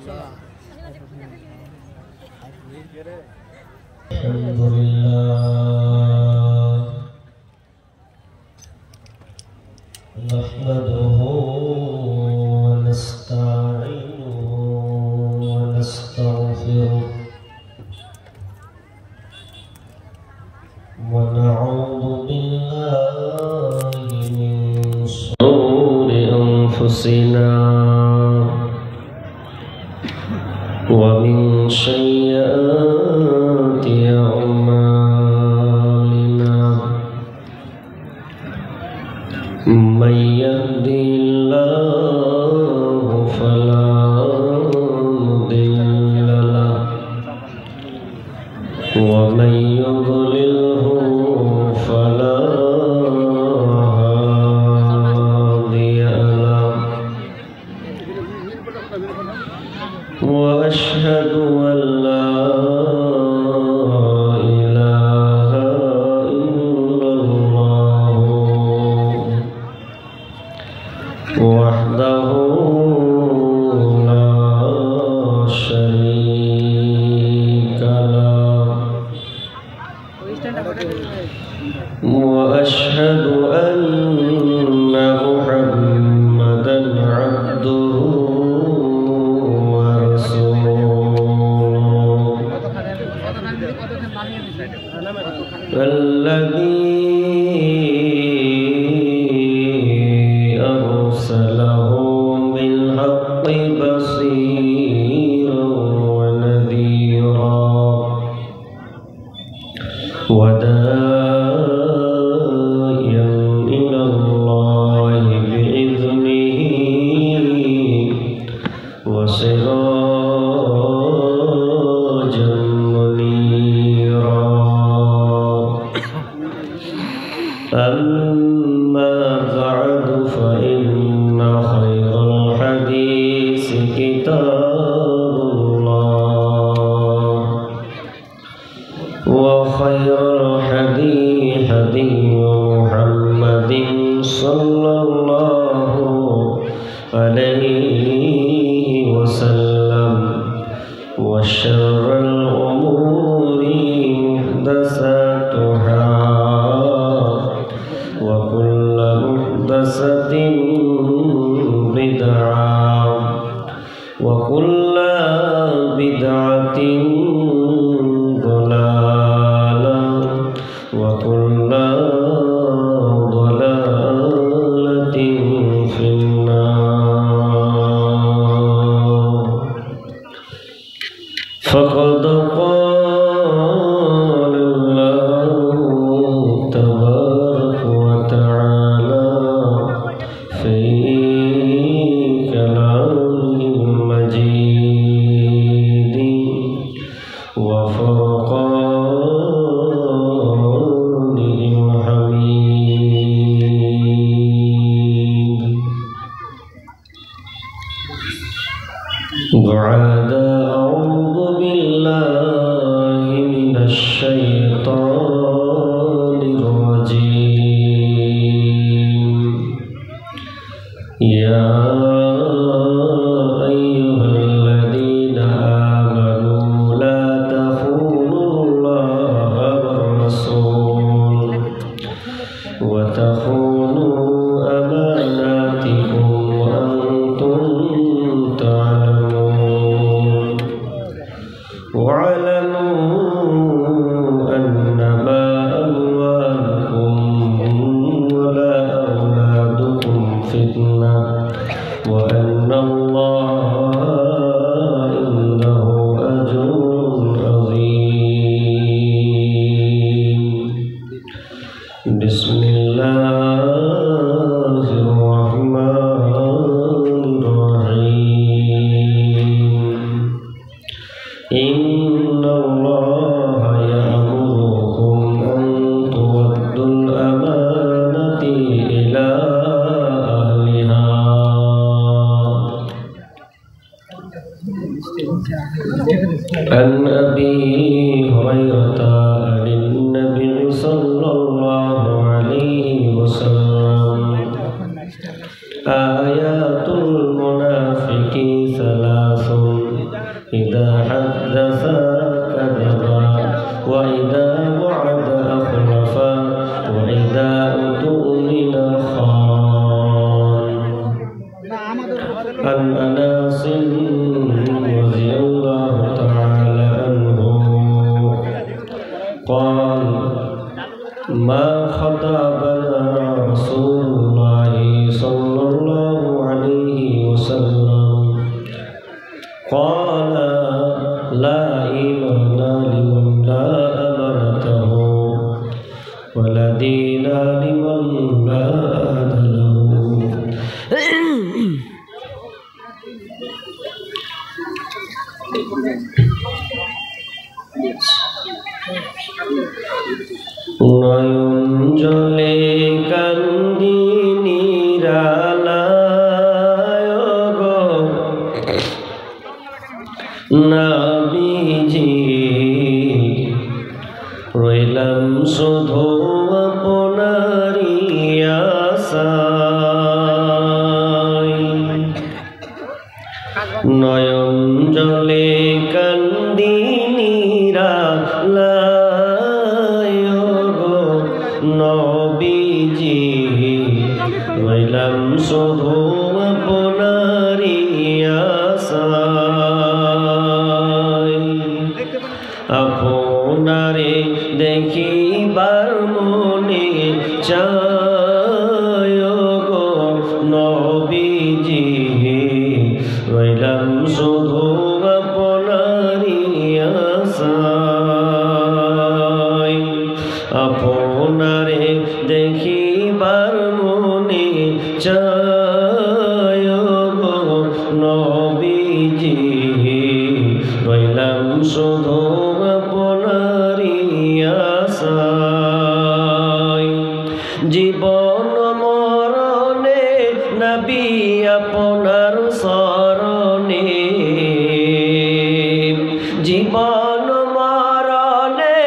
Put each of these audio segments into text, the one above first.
Alhamdulillah nahmaduhu wa nasta'inuhu wa nastaghfiruh wa na'udzu billahi min shururi anfusina wa min sayyiati a'malina man yahdihillahu fala mudilla lahu wa man yudlilhu fala hadiya lahu wa ashhadu an la wahdahu la syarika lahu wa ashhadu anna Muhammadan abduhu wa rasuluh alladhi arsalahu bil haqqi basiran wa nadhiran wa da'iyan ila Allahi bi'idhnihi wa sirajan munira amma ba'du fa inna khairal hadisi kitabullah wa khairal hadi hadi Muhammadin sallallahu alaihi wasallam wa syarrul umuri muhdatsatuha wa kullu muhdatsatin bid'ah wa kullu bid'atin dhalalah wa kullu dhalalatin finnar faqad qala Allahu tabaraka wa ta'ala fi kalamil majid wa furqanil hamid ba'da a'udzu billahi minasy syaithanir rajim ya ayyuhalladzina amanu la takhunullaha war rasul wa takhunu amanatikum wa antum ta'lamun wa'lamu annama amwalukum wa la auladukum fitnah wa anna Allaha indahu ajrun azim. Bismillahirrahmanirrahim. Inna Allaha ya'murukum an tuwaddul amanati ila ahliha. An Abi Hurairah an-Nabi sallallahu alaihi wasallam ayatul munafiqi salasun إذا حدث كذب وإذا وعد أخلف وإذا اؤتمن خان. عن أنس رضي الله تعالى عنه قال ما خطبنا رسول الله صلى الله عليه وسلم قال لا إيمان لمن لا أمانته ولا دين لمن لا عهد له. নয়ন জলে কান্দি নিরালায় গো নবীজি রইলাম শুধু আপনারই আশায়। নয়ন জলে কান্দি নিরালায় গো নবীজি রইলাম শুধু আপনারই আশায়। আপনারে দেখিবার মনে চায় গো নবীজি রইলাম শুধু আপনারই আশায়। আপনারে দেখিবার মনে চায় গো নবীজি রইলাম শুধু আপনারই আশায়। জীবন মরণে নবী আপনার শরণে, জীবন মরণে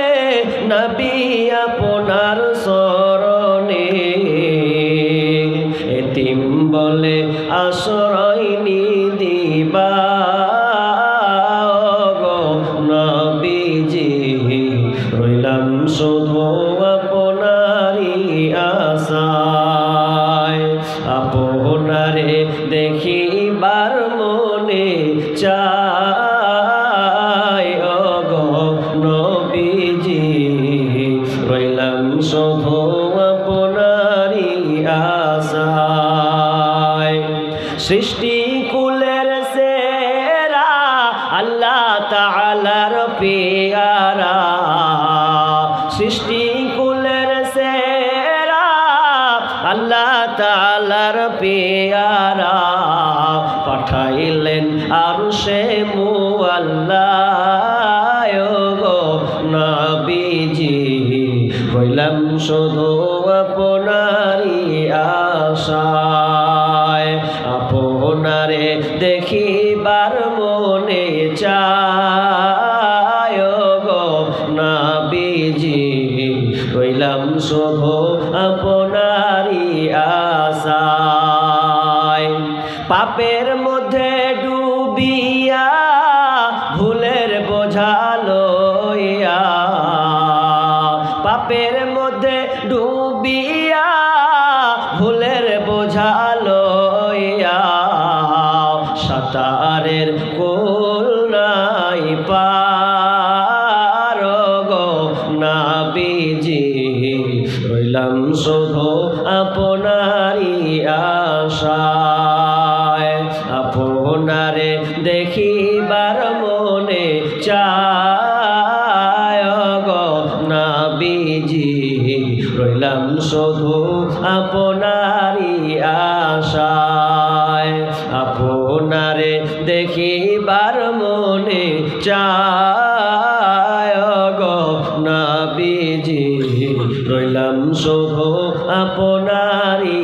নবী আপনার শরণে, এতিম বলে আশ্রয় নিদিবা গো নবীজি রইলাম শুধু আপনারই আশায়। আপনারে দেখিবার মনে চায় গো নবীজি রইলাম শুধু আপনারই আশায়। সৃষ্টি কুলের সেরা আল্লাহ তাআলার পেয়ারা, সৃষ্টি কুলের সেরা আল্লাহ তাআলার পেয়ারা, পাঠাইলেন আরশে মুআল্লায় গো নবীজি রইলাম শুধু আপনারই আশায়। আপনারে দেখিবার মনে চায় গো নবীজি রইলাম শুধু আপনারই আশায়। পাপের মধ্যে ডুবিয়া ভুলের বোঝা লইয়া, পাপের মধ্যে ডুবিয়া ভুলের বোঝা লইয়া, সাঁতারের কুল নাই পার গো নবীজি রইলাম শুধু আপনারই আশায়। আপনারে দেখিবার মনে চায় গো নবীজি রইলাম শুধু আপনারই আশায়। আপনারে দেখিবার মনে চায় গো নবীজি রইলাম শুধু আপনারই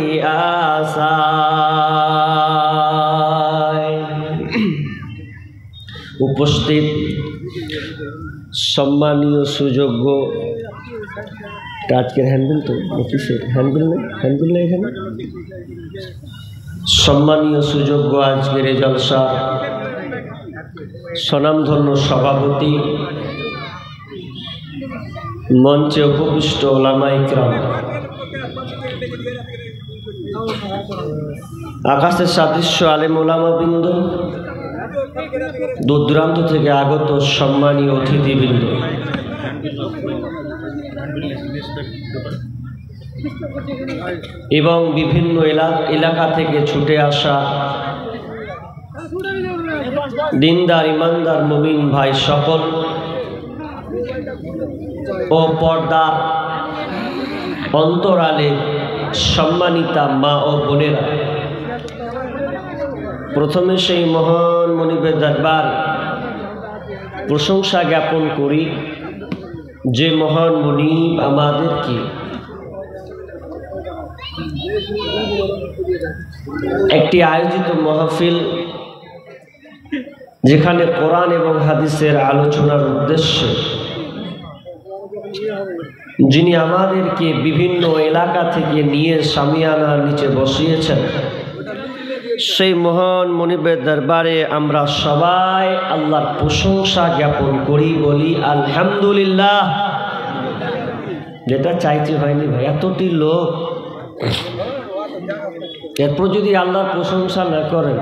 আশায়। উপস্থিত সম্মানীয় সুযোগ্য, আজকের হ্যান্ডেল তো অফিসের হ্যান্ডেল নেই এখানে। সম্মানীয় সুযোগ্য আজকের এই জলসা স্বনামধন্য সভাপতি, মঞ্চে উপবিষ্ট ওলামায়ে কিরাম, আকাশের সাদৃশ্য আলেম ওলামাবৃন্দ, দূর দূরান্ত থেকে আগত সম্মানীয় অতিথিবৃন্দ, এবং বিভিন্ন এলাকা থেকে ছুটে আসা দিনদার ইমানদার মুমিন ভাই সকল ও পর্দার অন্তরালে সম্মানিতা মা ও বোনেরা, প্রথমে সেই মহান মনিবের দরবার প্রশংসা জ্ঞাপন করি যে মহান মনিব আমাদেরকে একটি আয়োজিত মাহফিল, যেখানে কোরআন এবং হাদিসের আলোচনার উদ্দেশ্যে যিনি আমাদেরকে বিভিন্ন এলাকা থেকে নিয়ে সামিয়ানার নিচে বসিয়েছেন, সেই মহান মনিবের দরবারে আমরা সবাই আল্লাহর প্রশংসা জ্ঞাপন করি, বলি আলহামদুলিল্লাহ। যেটা চাইতে হয়নি ভাই, এতটি লোক, এরপর যদি আল্লাহর প্রশংসা না করেন,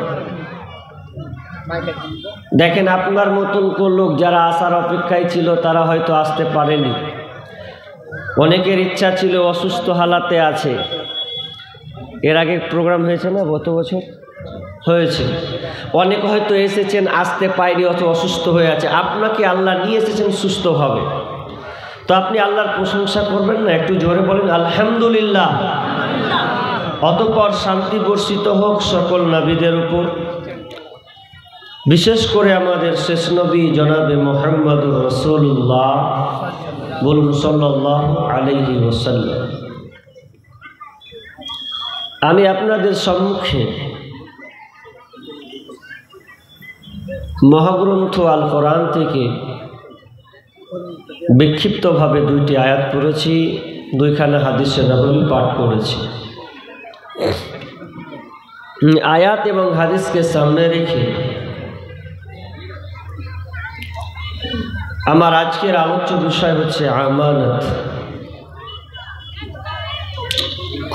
দেখেন আপনার মতন কোন লোক যারা আসার অপেক্ষায় ছিল তারা হয়তো আসতে পারেনি, অনেকের ইচ্ছা ছিল, অসুস্থ হালাতে আছে। এর আগে প্রোগ্রাম হয়েছে না, গত বছর হয়েছে, অনেক হয়তো এসেছেন আসতে পায়নি অথবা অসুস্থ হয়ে আছে, আপনাকে আল্লাহ নিয়ে এসেছেন সুস্থভাবে, তো আপনি আল্লাহর প্রশংসা করবেন না? একটু জোরে বলেন আলহামদুলিল্লাহ। অতঃপর শান্তি বর্ষিত হোক সকল নবীদের উপর, বিশেষ করে আমাদের শেষ নবী জনাবে মুহাম্মদুর রাসূলুল্লাহ, বলুন সাল্লাল্লাহু আলাইহি ওয়াসাল্লাম। আমি আপনাদের সম্মুখে মহাগ্রন্থ আল কোরআন থেকে বিক্ষিপ্তভাবে দুইটি আয়াত পড়েছি, দুইখানা হাদিসে নববী পাঠ করেছি। আয়াত এবং হাদিসকে সামনে রেখে আমার আজকের আলোচ্য বিষয় হচ্ছে আমানত।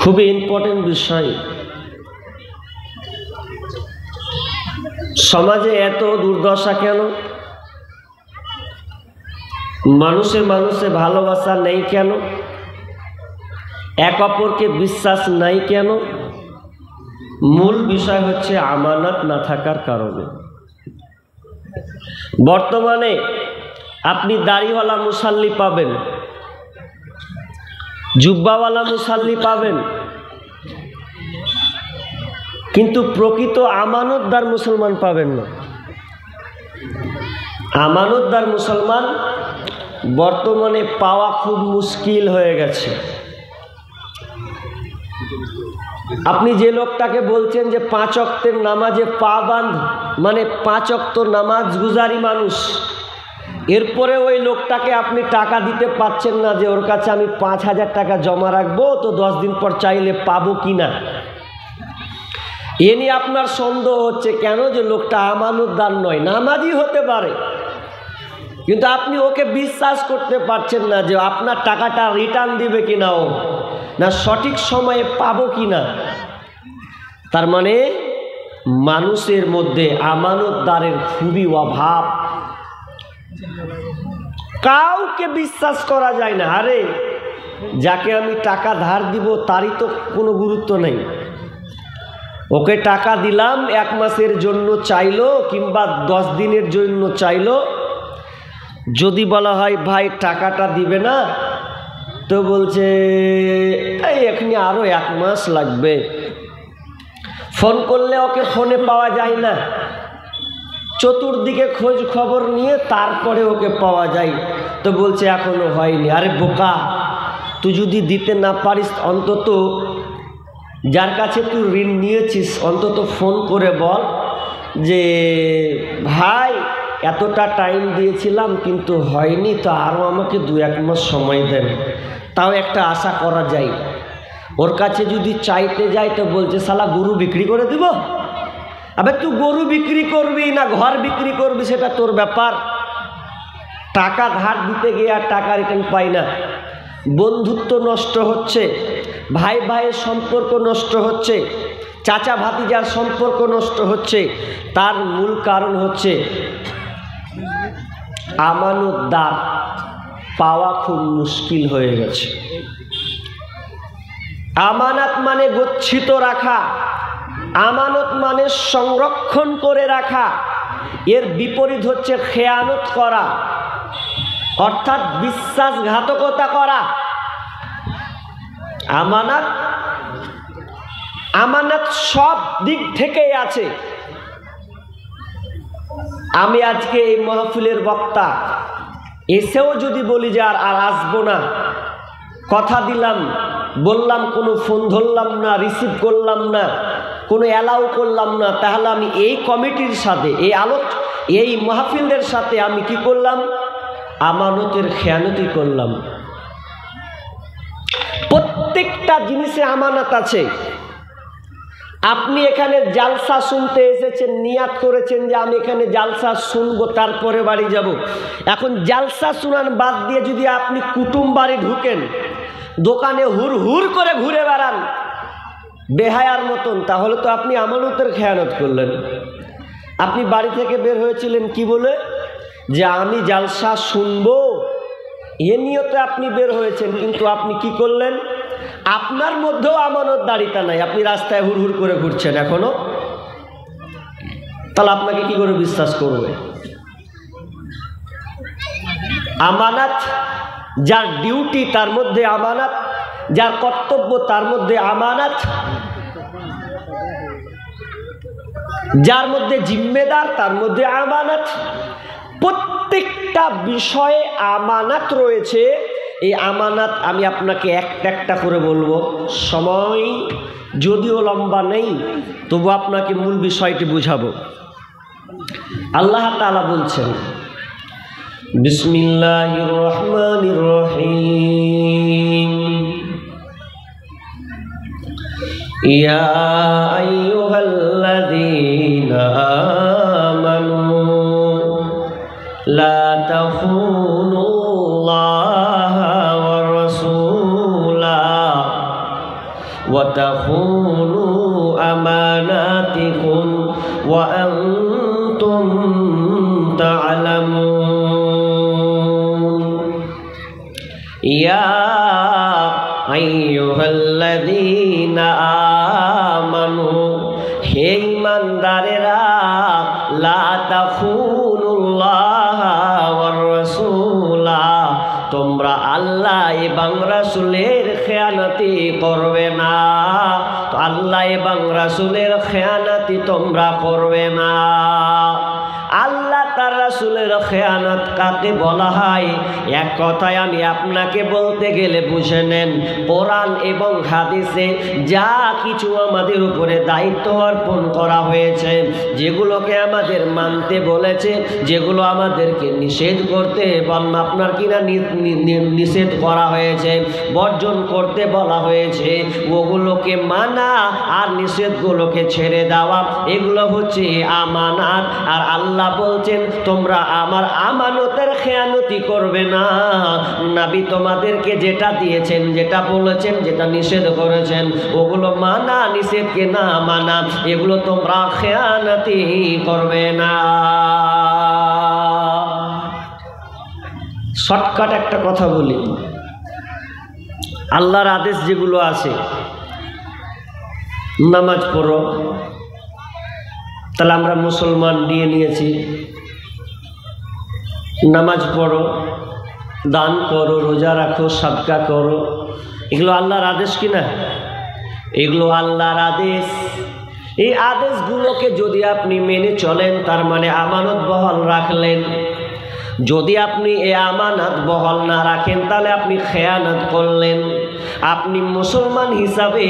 খুবই ইম্পর্টেন্ট বিষয়। সমাজে এত দুর্দশা কেন? মানুষে মানুষে ভালোবাসা নেই কেন? এক অপরকে বিশ্বাস নাই কেন? মূল বিষয় হচ্ছে আমানত না থাকার কারণে। বর্তমানে আপনি দাড়িওয়ালা মুসাল্লি পাবেন, জুব্বাওয়ালা মুসাল্লি পাবেন, কিন্তু প্রকৃত আমানতদার মুসলমান পাবেন না। আমানতদার মুসলমান বর্তমানে পাওয়া খুব মুশকিল হয়ে গেছে। আপনি যে লোকটাকে বলছেন যে 5 ওয়াক্তের নামাজে পাবন্দ, মানে 5 ওয়াক্ত নামাজ গুজারি মানুষ, এরপরে ওই লোকটাকে আপনি টাকা দিতে পারছেন না যে ওর কাছে আমি 5,000 টাকা জমা রাখবো, তো 10 দিন পর চাইলে পাবো কিনা। এ নিয়ে আপনার সন্দেহ হচ্ছে কেন? যে লোকটা আমানতদার নয়, নামাজি হতে পারে, কিন্তু আপনি ওকে বিশ্বাস করতে পারছেন না যে আপনার টাকাটা রিটার্ন দিবে কিনা, ও না সঠিক সময়ে পাবো কিনা। তার মানে মানুষের মধ্যে আমানতদারের খুবই অভাব। কাউকে বিশ্বাস করা যায় না। আরে যাকে আমি টাকা ধার দিব তারই তো কোনো গুরুত্ব নেই। ওকে টাকা দিলাম, 1 মাসের জন্য চাইলো কিংবা 10 দিনের জন্য চাইলো, যদি বলা হয় ভাই টাকাটা দিবে না, তো বলছে এই এখানে আরো 1 মাস লাগবে। ফোন করলে ওকে ফোনে পাওয়া যায় না, চতুর্দিকে খোঁজ খবর নিয়ে তারপরে ওকে পাওয়া যায়, তো বলছে এখনো হয়নি। আরে বোকা, তুই যদি দিতে না পারিস, অন্তত যার কাছে তুই ঋণ নিয়েছিস অন্তত ফোন করে বল যে ভাই এতটা টাইম দিয়েছিলাম কিন্তু হয়নি, তো আরও আমাকে 2-1 মাস সময় দেন, তাও একটা আশা করা যায়। ওর কাছে যদি চাইতে যাই তো বলছে শালা গরু বিক্রি করে দিব, আবে তুই গরু বিক্রি করবি না ঘর বিক্রি করবি সেটা তোর ব্যাপার। টাকা ধার দিতে গিয়ে আর টাকা রিটার্ন পাই না, বন্ধুত্ব নষ্ট হচ্ছে, ভাই ভাইয়ের সম্পর্ক নষ্ট হচ্ছে, চাচা ভাতিজার সম্পর্ক নষ্ট হচ্ছে। তার মূল কারণ হচ্ছে আমানতদার পাওয়া খুব মুশকিল হয়ে গেছে। আমানত মানে গচ্ছিত রাখা, আমানত মানে সংরক্ষণ করে রাখা। এর বিপরীত হচ্ছে খেয়ানত করা, অর্থাৎ বিশ্বাসঘাতকতা করা। আমানত আমানত সব দিক থেকেই আছে। আমি আজকে এই মাহফিলের বক্তা, এসেও যদি বলি যে আর আসবো না, কথা দিলাম, বললাম, কোনো ফোন ধরলাম না, রিসিভ করলাম না, কোনো অ্যালাউ করলাম না, তাহলে আমি এই কমিটির সাথে, এই মাহফিলের সাথে আমি কি করলাম? আমানতের খেয়ানতি করলাম। প্রত্যেকটা জিনিসে আমানত আছে। আপনি এখানে জালসা শুনতে এসেছেন, নিয়াত করেছেন যে আমি এখানে জালসা শুনবো, তারপরে বাড়ি যাব। এখন জালসা শুনান বাদ দিয়ে যদি আপনি কুটুম বাড়ি ঢুকেন, দোকানে হুর হুর করে ঘুরে বেড়ান বেহায়ার মতন, তাহলে তো আপনি আমানতের খেয়ানত করলেন। আপনি বাড়ি থেকে বের হয়েছিলেন কি বলে? যে আমি জালসা শুনবো, এ নিয়তে আপনি বের হয়েছেন, কিন্তু আপনি কি করলেন? আপনার মধ্যেও আমানতদারিতা নাই, আপনি রাস্তায় হুড় হুড় করে ঘুরছেন এখনো। তাহলে আপনাকে কি করে বিশ্বাস করবে? আমানত, যার ডিউটি তার মধ্যে আমানত, যার কর্তব্য তার মধ্যে আমানত, যার মধ্যে জিম্মেদার তার মধ্যে আমানত। প্রত্যেকটা বিষয়ে আমানত রয়েছে। এই আমানত আমি আপনাকে একটা একটা করে বলবো, সময় যদিও লম্বা নেই তবু আপনাকে মূল বিষয়টি বুঝাবো। আল্লাহ তাআলা বলছেন, বিসমিল্লাহির রহমানির রহিম, ইয়া আইয়ুহাল্লাযীনা আমানু লা তাখুনুল্লাহা ওয়া রাসূলা ওয়া তাখুনু আমানাতিকুম ওয়া আনতুম তা'লামুন। ইয়া আইয়ুহাল্লাযীনা আমানু, হে ঈমানদারেরা, লা তাখুনুল্লাহা ওয়ার রাসূলা, তোমরা আল্লাহ এবং রাসূলের খেয়ানতি করবে না। তো আল্লাহ এবং রাসূলের খেয়ানতি তোমরা করবে না। আল্লাহ তার রাসূলের খেয়ানত কাকে বলা হয়? এক কথায় আমি আপনাকে বলতে গেলে বুঝে নেন, কোরআন এবং হাদিসে যা কিছু আমাদের উপরে দায়িত্ব অর্পণ করা হয়েছে, যেগুলোকে আমাদের মানতে বলেছে, যেগুলো আমাদেরকে নিষেধ করতে আপনার কিনা নিষেধ করা হয়েছে, বর্জন করতে বলা হয়েছে, ওগুলোকে মানা আর নিষেধগুলোকে ছেড়ে দেওয়া, এগুলো হচ্ছে আমানত। আর আল্লাহ বলছেন তোমরা আমার আমানতের খেয়ানতি করবে না। নবী তোমাদেরকে যেটা দিয়েছেন, যেটা বলেছেন, যেটা নিষেধ করেছেন, ওগুলো মানা, নিষেধকে না মানা, এগুলো তোমরা খেয়ানতি করবে না। শর্টকাট একটা কথা বলি, আল্লাহর আদেশ যেগুলো আছে, নামাজ পড়ো, তাহলে আমরা মুসলমান নিয়ে নিয়েছি, নামাজ পড়ো, দান করো, রোজা রাখো, সাদকা করো, এগুলো আল্লাহর আদেশ কিনা? এগুলো আল্লাহর আদেশ। এই আদেশগুলোকে যদি আপনি মেনে চলেন, তার মানে আমানত বহাল রাখলেন। যদি আপনি এ আমানত বহাল না রাখেন তাহলে আপনি খেয়ানত করলেন। আপনি মুসলমান হিসাবে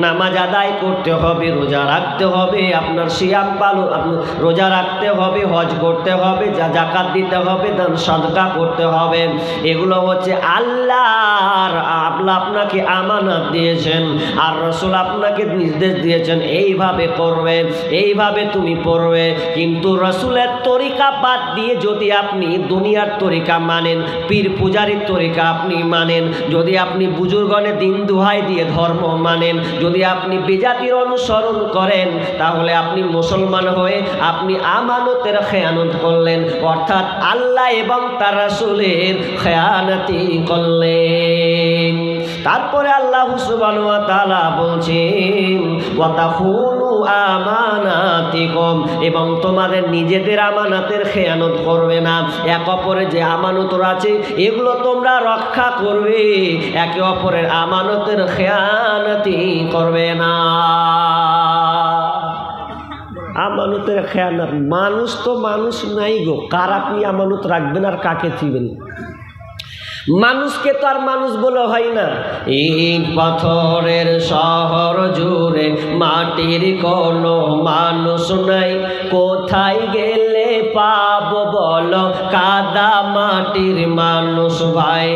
নামাজ আদায় করতে হবে, রোজা রাখতে হবে, আপনার সিয়াম পালন, রোজা রাখতে হবে, হজ করতে হবে, যাকাত দিতে হবে, দান সাদকা করতে হবে। এগুলো হচ্ছে আল্লাহর, আল্লাহ আপনাকে আমানত দিয়েছেন আর রাসূল আপনাকে নির্দেশ দিয়েছেন এইভাবে করবে, এইভাবে তুমি পড়বে। কিন্তু রাসূলের তরিকা বাদ দিয়ে যদি আপনি দুনিয়ার তরিকা মানেন, পীর পূজারীর তরিকা আপনি মানেন, যদি আপনি বুজুর্গণের দিন দোহাই দিয়ে ধর্ম মানেন, যদি আপনি বিজাতির অনুসরণ করেন, তাহলে আপনি মুসলমান হয়ে আপনি আমানতের খেয়ানত করলেন, অর্থাৎ আল্লাহ এবং তার রাসূলের খেয়ানতি করলেন। তারপরে আল্লাহ সুবহানাহু ওয়া তাআলা বলছেন ওয়াতাখুনু আমানাতিকুম, এবং তোমাদের নিজেদের আমানতের খেয়ানত করবে না। এক অপরের যে আমানত আছে এগুলো তোমরা রক্ষা করবে, একে অপরের আমানতের খেয়ানতি করবে না। আমানতের খেয়ানত, মানুষ তো মানুষ নাই গো, কার আপনি আমানত রাখবেন আর কাকে দিবেন? মানুষকে তো আর মানুষ বলে হয় না। ইট পাথরের শহর জুড়ে মাটির কোনো মানুষ নাই, কোথায় গেলে পাবো বলো কাদা মাটির মানুষ ভাই।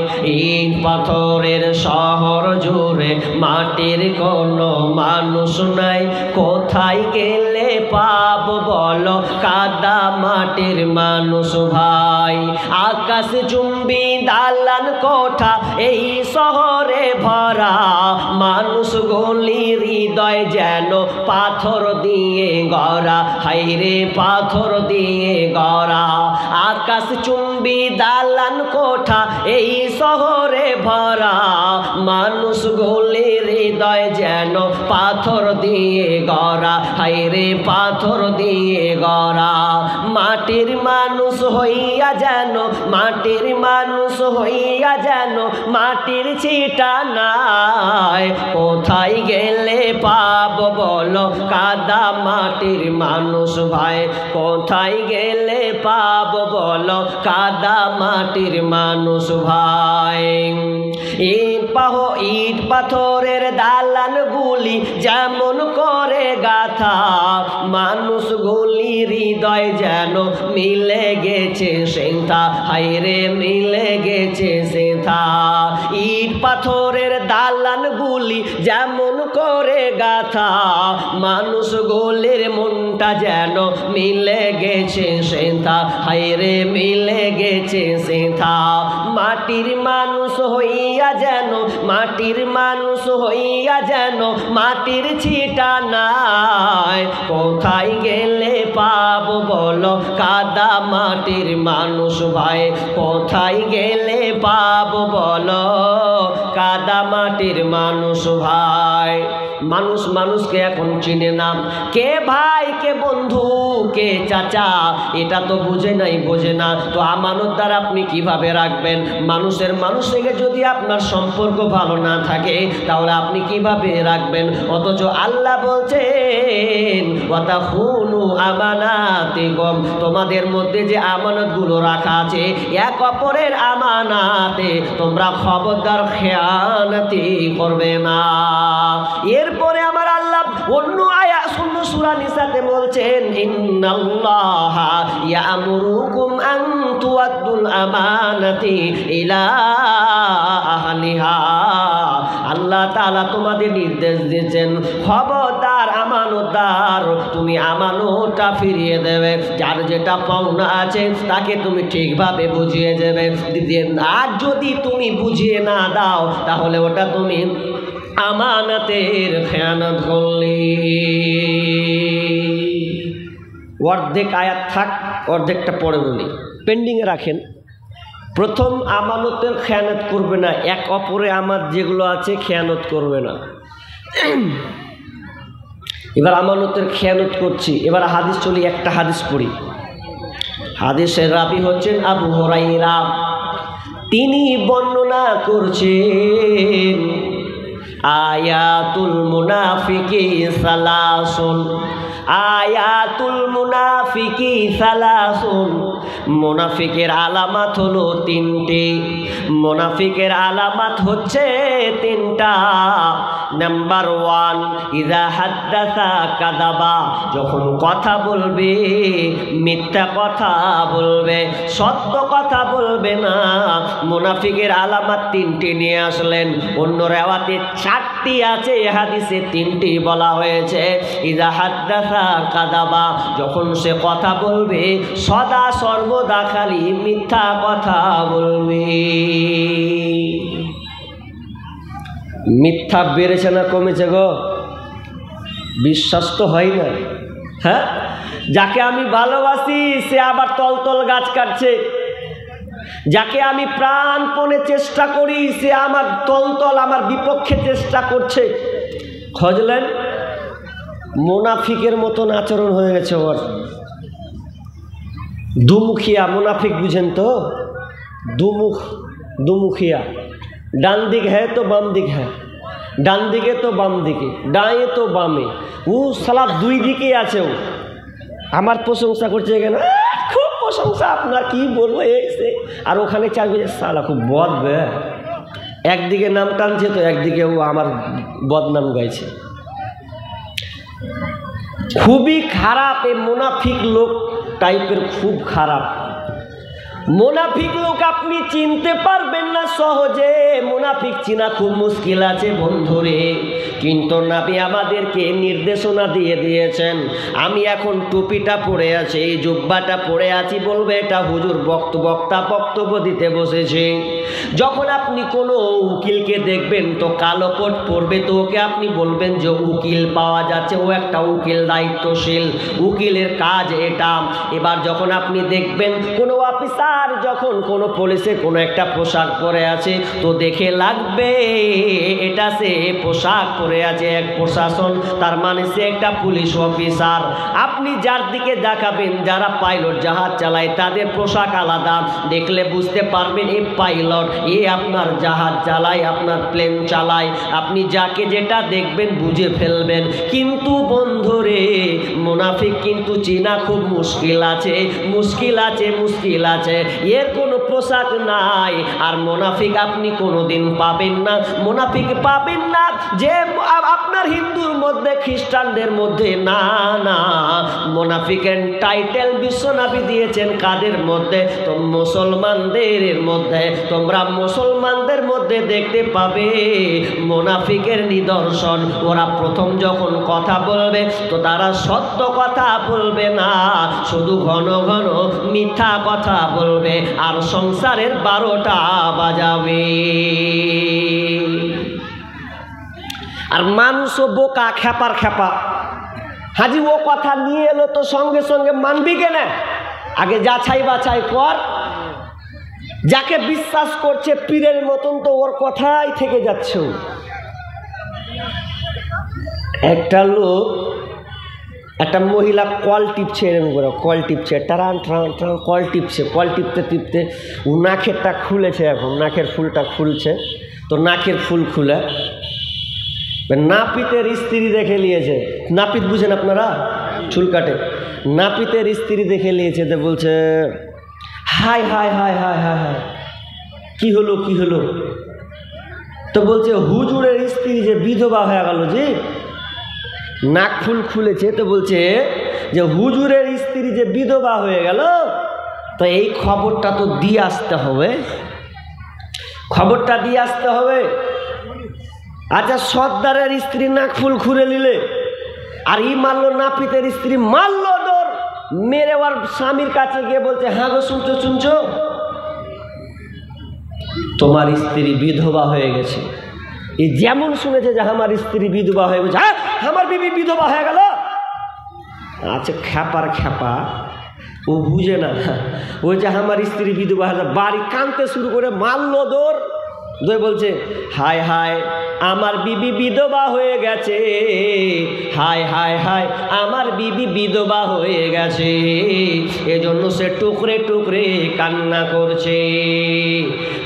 ইট পাথরের শহর জুড়ে মাটির কোনো মানুষ নাই, কোথায় গেলে পাবো বলো কাদা মাটির মানুষ ভাই। আকাশ চুম্বি দালান কোঠা এই শহরে ভরা, মানুষ গলি হৃদয় যেন পাথর দিয়ে গড়া, হাইরে পাথর দিয়ে গড়া। আকাশ চুম্বি দালান কোঠা এই শহরে ভরা, মানুষ গলি হৃদয় যেন পাথর দিয়ে গড়া, হাইরে পাথর দিয়ে গড়া। মাটির মানুষ হইয়া যেন, মাটির মানুষ হইয়া যেন মাটির ছিটা নাই, কোথায় গেলে পাবো বলো কাদা মাটির মানুষ ভাই, কোথায় গেলে পাবো বলো কাদা মাটির মানুষ ভাই। ইট পাথরের দালান গুলি যেমন করে গাথা, মানুষ গুলি হৃদয় যেন মিলে গেছে সেথা, হাইরে মিলে গেছে সেথা। ইট পাথরের দালান গুলি যেমন করে গাথা, মানুষ গোলের মনটা যেন মিলে গেছে সেথা, হাইরে মিলে গেছে সেথা। মাটির মানুষ হইয়া যেন, মাটির মানুষ হইয়া যেন মাটির ছিটা নাই, কোথায় গেলে পাবো বলো কাদা মাটির মানুষ ভাই, কোথায় গেলে পাবো বলো কাদা মাটির মানুষ ভাই। মানুষ মানুষকে এখন চিনে না, কে ভাই কে বন্ধু কে চাচা এটা তো বুঝে নাই, বোঝে না। তো আমানতদার আপনি কিভাবে রাখবেন? মানুষের মানুষ থেকে যদি আপনার সম্পর্ক ভালো না থাকে তাহলে আপনি কিভাবে রাখবেন? অথচ আল্লাহ বলছেন ওয়াতাখুনু আমানাতিকুম, তোমাদের মধ্যে যে আমানতগুলো রাখা আছে এক অপরের আমানাতে তোমরা খবরদার খেয়ানতি করবে না। এরপরে আমার আল্লাহ অন্য আয়াত সূরা নিসাতে বলছেন ইন্নাল্লাহা ইয়ামুরুকুম আন তুআদ্দুল আমানাতি ইলা আহলিহা, আল্লাহ তাআলা তোমাদের নির্দেশ দিয়েছেন খবরদার আমানতদার তুমি আমানতটা ফিরিয়ে দেবে, যার যেটা পাওনা আছে তাকে তুমি ঠিকভাবে বুঝিয়ে দেবে। আর যদি তুমি বুঝিয়ে না দাও তাহলে ওটা তুমি আমানতের খেয়ানত করলি। অর্ধেক আয়াত থাক, অর্ধেকটা পড়ে বলি, পেন্ডিংয়ে রাখেন। প্রথম আমানতের খেয়ানত করবে না, এক অপরে আমার যেগুলো আছে খেয়ানত করবে না। এবার আমানতের খেয়ানত করছি, এবার হাদিস চলি, একটা হাদিস পড়ি। হাদিসের রাবি হচ্ছেন আবু হুরায়রা, তিনি বর্ণনা করছেন আয়াতুল মুনাফিকি সালাসুন, আয়াতুল মুনাফিকি সালাসুন, মুনাফিকের আলামত হলো তিনটি। মুনাফিকের আলামত হচ্ছে তিনটা। নাম্বার 1, ইযা হাদ্দাসা কাযাবা, যখন কথা বলবে মিথ্যা কথা বলবে, সত্য কথা বলবে না। মুনাফিকের আলামত তিনটি নিয়ে আসলেন। অন্য রিওয়ায়াতে 4টি আছে, এ হাদিসে 3টি বলা হয়েছে। ইযা হাদ্দাসা কাযাবা, যখন সে কথা বলবে সদা সর্বদা খালি মিথ্যা কথা বলবে। মিথ্যা বেড়েছে না কমেছে গো? বিশ্বাস তো হয় না। হ্যাঁ, যাকে আমি ভালোবাসি সে আবার তলতল গাছ কাটছে, যাকে আমি প্রাণপণে চেষ্টা করি সে আমার তলতল আমার বিপক্ষে চেষ্টা করছে। খোঁজলেন মুনাফিকের মতন আচরণ হয়ে গেছে ওর। দুমুখিয়া মুনাফিক, বুঝেন তো? দুমুখিয়া, ডান দিক হ্যাঁ তো বাম দিক হ্যাঁ, ডান দিকে তো বাম দিকে, ডায়ে তো বামে, ও সালা 2 দিকে আছে। ও আমার প্রশংসা করছে এখানে, খুব প্রশংসা, আপনার কি বলবো এই সে, আর ওখানে চাইবে সালা খুব বদবে, একদিকে নাম টানছে তো একদিকে ও আমার বদনাম গাইছে। খুবই খারাপ এই মুনাফিক লোক টাইপের, খুব খারাপ। মুনাফিক লোক আপনি চিনতে পারবেন না সহজে, মুনাফিক চিনা খুব মুশকিল আছে বন্ধুরে। কিন্তু নবী আমাদেরকে নির্দেশনা দিয়ে দিয়েছেন। আমি এখন টুপিটা পরে আছি, এই জুব্বাটা পরে আছি, বলবে এটা হুজুর বক্তব্য দিতে বসেছে। যখন আপনি কোনো উকিলকে দেখবেন তো কালো কোট পরবে, তো ওকে আপনি বলবেন যে উকিল পাওয়া যাচ্ছে, ও একটা উকিল, দায়িত্বশীল উকিলের কাজ এটা। এবার যখন আপনি দেখবেন কোনো অফিসার যখন কোনো পুলিশে কোনো একটা পোশাক পরে আছে, তো দেখে লাগবে এটা সে পোশাক পরে আছে এক প্রশাসন, তার মানে সে একটা পুলিশ অফিসার। আপনি যার দিকে দেখাবেন, যারা পাইলট জাহাজ চালায় তাদের পোশাক আলাদা, দেখলে বুঝতে পারবেন এই পাইলট, এ আপনার জাহাজ চালায়, আপনার প্লেন চালায়। আপনি যাকে যেটা দেখবেন বুঝে ফেলবেন। কিন্তু বন্ধুরে মুনাফিক কিন্তু চিনা খুব মুশকিল আছে, মুশকিল আছে, মুশকিল আছে। এর কোনো পোশাক নাই। আর মুনাফিক আপনি কোনোদিন পাবেন না, মুনাফিক পাবেন না যে আপনার হিন্দুর মধ্যে, খ্রিস্টানদের মধ্যে, না না। মুনাফিকের টাইটেল বিশ্বনবী দিয়েছেন কাদের মধ্যে? তো মুসলমানদের মধ্যে। তোমরা মুসলমানদের মধ্যে দেখতে পাবে মুনাফিকের নিদর্শন। ওরা প্রথম যখন কথা বলবে তো তারা সত্য কথা বলবে না, শুধু ঘন ঘন মিথ্যা কথা বলবে আর সংসারের 12টা বাজাবে। আর মানুষও বোকা, খেপার খেপা। হাজি ও কথা নিয়ে এলো তো সঙ্গে সঙ্গে মানবি কেনা? আগে যাচাই বাছাই কর। যাকে বিশ্বাস করছে পীরের মতন তো ওর কথাই থেকে যাচ্ছে। একটা লোক, একটা মহিলা কল টিপছে, এরকম করে কল টিপছে, টারান টারান টারান কল টিপছে। কল টিপতে টিপতে নাকেরটা খুলেছে, এখন নাকের ফুলটা খুলছে। তো নাকের ফুল খুলে নাপিতের স্ত্রী দেখে নিয়েছে। নাপিত বুঝেন আপনারা? চুল কাটে। নাপিতের স্ত্রী দেখে নিয়েছে, তো বলছে high high high high high high, কি হলো কি হলো? তো বলছে হুজুরের স্ত্রী যে বিধবা হয়ে গেল, যে নাক ফুল খুলেছে। তো বলছে যে হুজুরের স্ত্রী যে বিধবা হয়ে গেল, তো এই খবরটা তো দিয়ে আসতে হবে, খবরটা দিয়ে আসতে হবে। আচ্ছা, সর্দারের স্ত্রী নাক ফুল খুলে নিলে, আর ই মারলো নাপিতের স্ত্রী, মারলো দৌড় মেরে ওর স্বামীর কাছে গিয়ে বলছে হ্যাঁ গো শুনছো শুনছো, তোমার স্ত্রী বিধবা হয়ে গেছে। এই যেমন শুনেছে যে আমার স্ত্রী বিধবা হয়ে গেছে, হ্যাঁ আমার বিবি বিধবা হয়ে গেল। আচ্ছা, খেপার খেপা, ও বুঝে না, ওই যে আমার স্ত্রী বিধবা হয়ে, বাড়ি কাঁদতে শুরু করে মারলো দৌড়। বলছে হায় হায় আমার বিবি বিধবা হয়ে গেছে, হায় হায় হায় আমার বিবি বিধবা হয়ে গেছে। এজন্য সে টুকরে টুকরে কান্না করছে।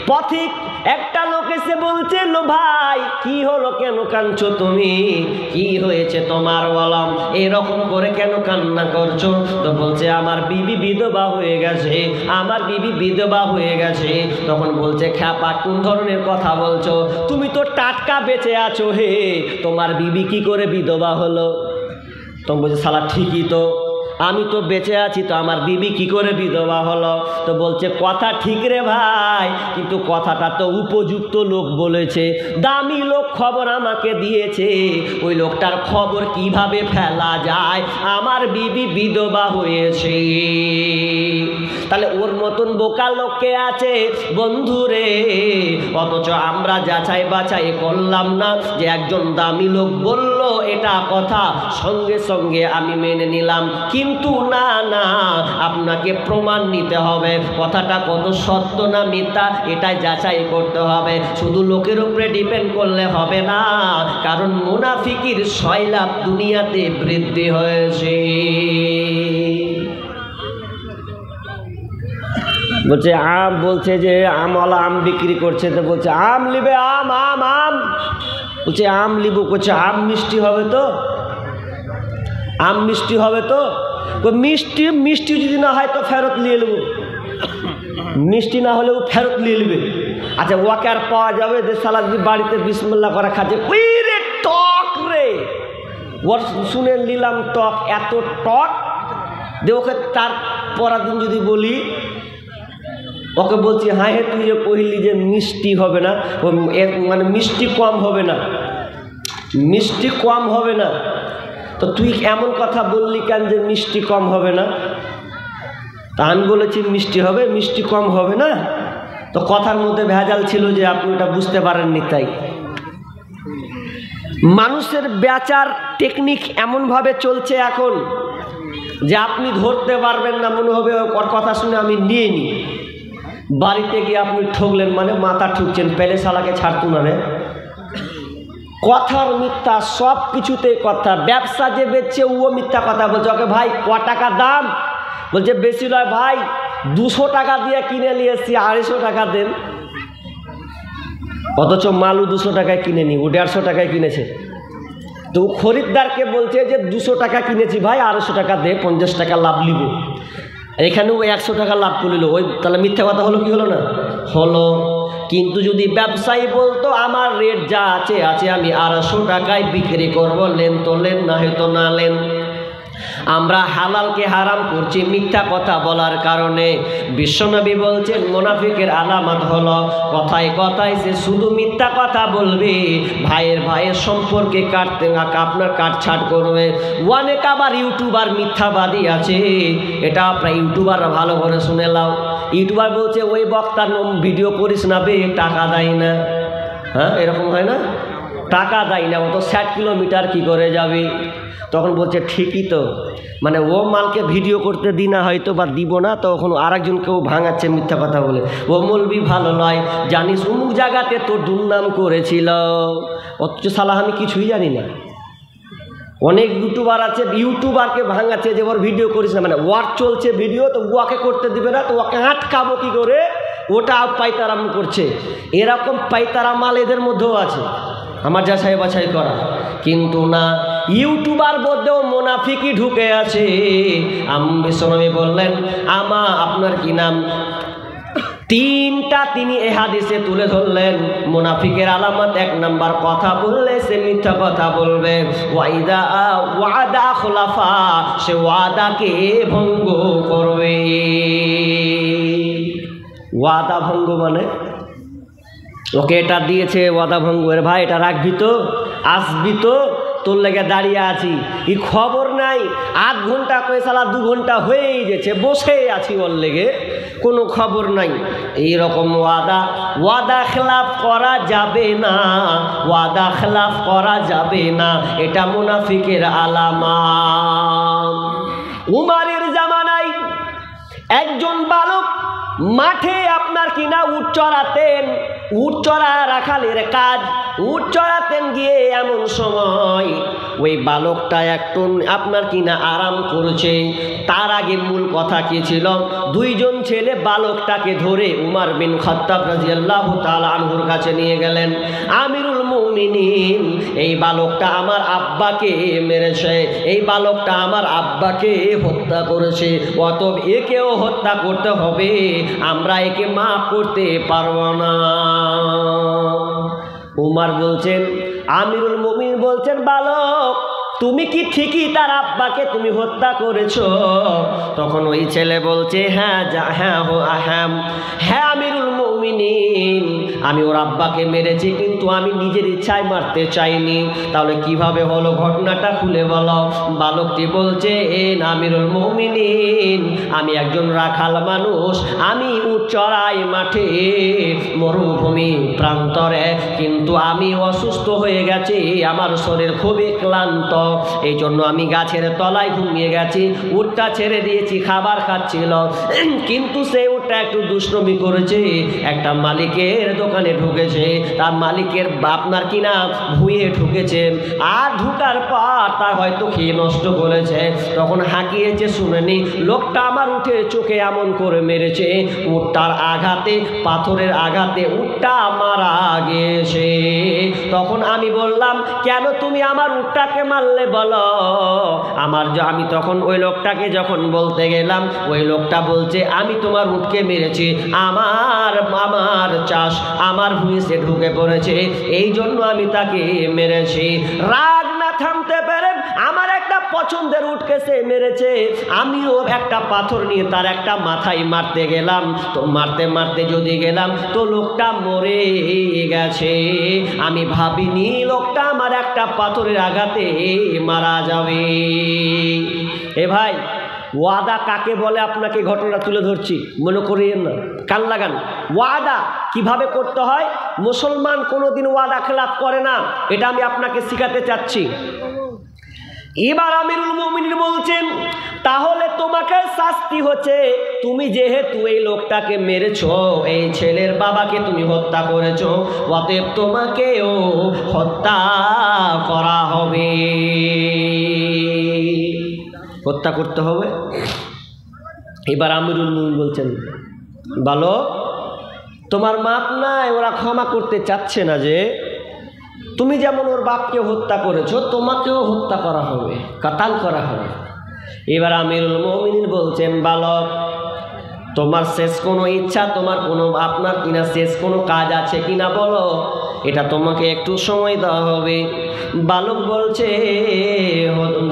পথিক একটা লোক এসে বলছে, লো ভাই কি হলো, কেন কাঁদছো তুমি, কি হয়েছে তোমার বলম, এরকম করে কেন কান্না করছো? তো বলছে আমার বিবি বিধবা হয়ে গেছে, আমার বিবি বিধবা হয়ে গেছে। তখন বলছে, খ্যাপা কোন ধরনের কথা বলছো, তুমি তো টাটকা বেঁচে আছো, হে তোমার বিবি কি করে বিধবা হলো? তখন বলছে, শালা ঠিকই তো, আমি তো বেঁচে আছি, তো আমার বিবি কি করে বিধবা হলো? তো বলছে, কথা ঠিক রে ভাই, কিন্তু কথাটা তো উপযুক্ত লোক বলেছে, দামি লোক খবর আমাকে দিয়েছে, ওই লোকটার খবর কিভাবে ফেলা যায়, আমার বিবি বিধবা হয়েছে। তাহলে ওর মতন বোকা লোককে আছে বন্ধুরে, অথচ আমরা যাচাই বাছাই করলাম না, যে একজন দামি লোক বলল এটা কথা, সঙ্গে সঙ্গে আমি মেনে নিলাম, কিন্তু না না, আপনাকে প্রমাণ নিতে হবে কথাটা কত সত্য না মিথ্যা, এটাই যাচাই করতে হবে। শুধু লোকের উপরে ডিপেন্ড করলে হবে না, কারণ মুনাফিকির সয়লাভ দুনিয়াতে বৃদ্ধি হয়েছে। বলছে আম, বলছে যে আমওয়ালা আম বিক্রি করছে, তো বলছে আম লিবে, আম আম আম, বলছে আম লিব, করছে আম মিষ্টি হবে তো, আম মিষ্টি হবে তো, মিষ্টি মিষ্টি যদি না হয় তো ফেরত নিয়ে নেব, মিষ্টি না হলেও ফেরত নিয়ে নেবে। আচ্ছা ওকে আর পাওয়া যাবে যে শালা যদি বাড়িতে বিসমিল্লাহ করা খাচ্ছে, ওই রে টক রে, ওর শুনে নিলাম টক, এত টক যে ওকে তার পরের দিন যদি বলি, ওকে বলছি হ্যাঁ হে তুই যে কহিলি যে মিষ্টি হবে না, মানে মিষ্টি কম হবে না, মিষ্টি কম হবে না, তো তুই এমন কথা বললি কেন যে মিষ্টি কম হবে না? তা আমি বলেছি মিষ্টি হবে, মিষ্টি কম হবে না, তো কথার মধ্যে ভেজাল ছিল যে আপনি ওটা বুঝতে পারেননি। তাই মানুষের বেচার টেকনিক এমনভাবে চলছে এখন যে আপনি ধরতে পারবেন না, মনে হবে ওর কথা শুনে আমি নিয়ে নিই, বাড়িতে গিয়ে আপনি ঠকলেন মানে মাথা ঠুকছেন, পেলে শালাকে ছাড়তো না রে। কথার মিথ্যা, সব কিছুতেই কথা। ব্যবসা যে বেচছে ও মিথ্যা কথা বলছে, ওকে ভাই ক টাকা দাম, বলছে বেশি নয় ভাই, 200 টাকা দিয়ে কিনে নিয়ে এসছি, 250 টাকা দেন, অথচ মালু 200 টাকায় কিনে নি, ও 150 টাকায় কিনেছে। তো খরিদ্দারকে বলছে যে 200 টাকা কিনেছি ভাই, 250 টাকা দে, 50 টাকা লাভ লিব। এখানে ও 100 টাকা লাভ করল, ওই তাহলে মিথ্যা কথা হলো কি হলো না? হলো। কিন্তু যদি ব্যবসায়ী বলতো আমার রেট যা আছে আছে, আমি 250 টাকায় বিক্রি করবো, লেন তো লেন, না হয়তো না লেন। আমরা হালালকে হারাম করছি মিথ্যা কথা বলার কারণে। বিশ্বনবী বলছেন মুনাফিকের আলামত হলো কথায় কথায় সে শুধু মিথ্যা কথা বলবে, ভাইয়ের সম্পর্কে আপনার কাটছাট করবে। অনেক আবার ইউটিউবার মিথ্যাবাদী আছে, এটা আপনার ইউটিউবাররা ভালো করে শুনে লাও। ইউটিউবার বলছে ওই বক্তার ভিডিও করিস না বে, টাকা দেয় না। হ্যাঁ এরকম হয় না, টাকা দেয় না, ও তো 60 কিলোমিটার কি করে যাবে। তখন বলছে ঠিকই তো, মানে ও মালকে ভিডিও করতে দিই না হয়তো বা দিব না, তখন আরেকজনকেও ভাঙাচ্ছে মিথ্যা কথা বলে। ও মৌলবি ভালো নয়, জানিস অমুক জায়গাতে তোর দুর্নাম করেছিল, অথচ সালা আমি কিছুই জানি না। অনেক ইউটিউবার আছে, ইউটিউবারকে ভাঙাচ্ছে যে ওর ভিডিও করিস না, মানে ওয়ার চলছে ভিডিও, তো ওকে করতে দিবে না, তো ওকে আটকাবো কী করে, ওটা পাইতারাম করছে। এরকম পাইতারা মাল এদের মধ্যেও আছে, আমার যাচাই বাছাই করা। কিন্তু না, ইউটিউবার মধ্যেও মুনাফিকই ঢুকে আছে। বিশ্বনবী বললেন আপনার কি নাম, তিনটা তিনি এ হাদিসে তুলে ধরলেন মুনাফিকের আলামত। 1 নাম্বার, কথা বললে সে মিথ্যা কথা বলবে, ওয়াদা খোলাফা, সে ওয়াদাকে ভঙ্গ করবে। ওয়াদা ভঙ্গ মানে ওকে এটা দিয়েছে, ওয়াদা ভঙ্গ, এর ভাই এটা রাখবি তো, আসবি তো, তোর লেগে দাঁড়িয়ে আছি, এই খবর নাই, 8 ঘন্টা কয়ে সালা 2 ঘন্টা হয়েই গেছে, বসে আছি ওর লেগে, কোনো খবর নাই। এইরকম ওয়াদা খেলাফ করা যাবে না, ওয়াদা খেলাফ করা যাবে না, এটা মুনাফিকের আলামত। উমারের জামানায় একজন বালক মাঠে আপনার কিনা উট চড়াতেন, উট চড়া রাখালের কাজ, উট চড়াতেন গিয়ে এমন সময় ওই বালকটা একটু আপনার কিনা আরাম করছে। তার আগে মূল কথা কি ছিল, দুইজন ছেলে বালকটাকে ধরে উমর বিন খাত্তাব রাদিয়াল্লাহু তাআলা আনহুর কাছে নিয়ে গেলেন। আমিরুল মুমিনিন, এই বালকটা আমার আব্বাকে মেরেছে, এই বালকটা আমার আব্বাকে হত্যা করেছে, অতএব একেও হত্যা করতে হবে, আমরা একে মাফ করতে পারবো না। উমর বলছেন, আমিরুল মুমিনিন বলছেন, বালক তুমি কি ঠিকই তার আব্বাকে তুমি হত্যা করেছো? তখন ওই ছেলে বলছে, হ্যাঁ আমিরুল মুমিনিন, আমি ওর আব্বাকে মেরেছি, কিন্তু আমি নিজের ইচ্ছায় মারতে চাইনি। তাহলে কিভাবে হলো, ঘটনাটা খুলে বলো। বালকটি বলছে, আমিরুল মুমিনিন, আমি একজন রাখাল মানুষ, আমি উট চড়াই মাঠে মরুভূমি প্রান্তরে, কিন্তু আমি অসুস্থ হয়ে গেছি, আমার শরীর খুবই ক্লান্ত, এই জন্য আমি গাছের তলায় ঘুমিয়ে গেছি, উটটা ছেড়ে দিয়েছি, খাবার খাচ্ছিল, কিন্তু সে উটটা একটু দুষ্টমি করেছে, একটা মালিকের দোকানে ঢুকেছে, তার মালিকের আপনার কিনা ভুঁয়ে ঢুকেছে, আর ঢুকার পর তার হয়তো খেয়ে নষ্ট করেছে, তখন হাঁকিয়েছে শুনেনি, লোকটা আমার উঠে চোখে এমন করে মেরেছে, উটটার আঘাতে, পাথরের আঘাতে উটটা মারা গেছে। তখন আমি বললাম, কেন তুমি আমার উটটাকে মারলে বলো? আমি তখন ওই লোকটাকে যখন বলতে গেলাম, ওই লোকটা বলছে, আমি তোমার উটকে মেরেছি, আমার চাষ আমার ভুঁইতে ঢুকে পড়েছে, এই জন্য আমি তাকে মেরেছি। রাগ না থামতে পেরে আমার একটা পছন্দের উটকে সে মেরেছে, আমিও একটা পাথর নিয়ে তার একটা মাথায় মারতে গেলাম, তো মারতে মারতে যদি গেলাম তো লোকটা মরে গেছে, আমি ভাবিনি লোকটা আমার একটা পাথরের আঘাতে মারা যাবে। এ ভাই, ওয়াদা কাকে বলে আপনাকে ঘটনা তুলে ধরছি, মনে করিয়েন না, কান লাগান। ওয়াদা কিভাবে করতে হয়, মুসলমান কোনোদিন ওয়াদা খেলাপ করে না, এটা আমি আপনাকে শিখাতে চাচ্ছি। এবার আমিরুল মুমিনিন বলছেন, তাহলে তোমাকে শাস্তি হচ্ছে, তুমি যেহেতু এই লোকটাকে মেরেছো, এই ছেলের বাবাকে তুমি হত্যা করেছো, অতএব তোমাকেও হত্যা করা হবে, হত্যা করতে হবে। এবার আমিরুল মুমিনিন বলছেন, বলো তোমার মাপ নাই, ওরা ক্ষমা করতে চাচ্ছে না, যে তুমি যেমন ওর বাপকে হত্যা করেছো, তোমাকেও হত্যা করা হবে, কাতাল করা হবে। এবার আমিরুল মুমিনিন বলছেন, বালক তোমার শেষ কোনো ইচ্ছা, তোমার কোনো আপনার কিনা শেষ কোনো কাজ আছে কিনা বলো, এটা তোমাকে একটু সময় দেওয়া হবে। বালক বলছে,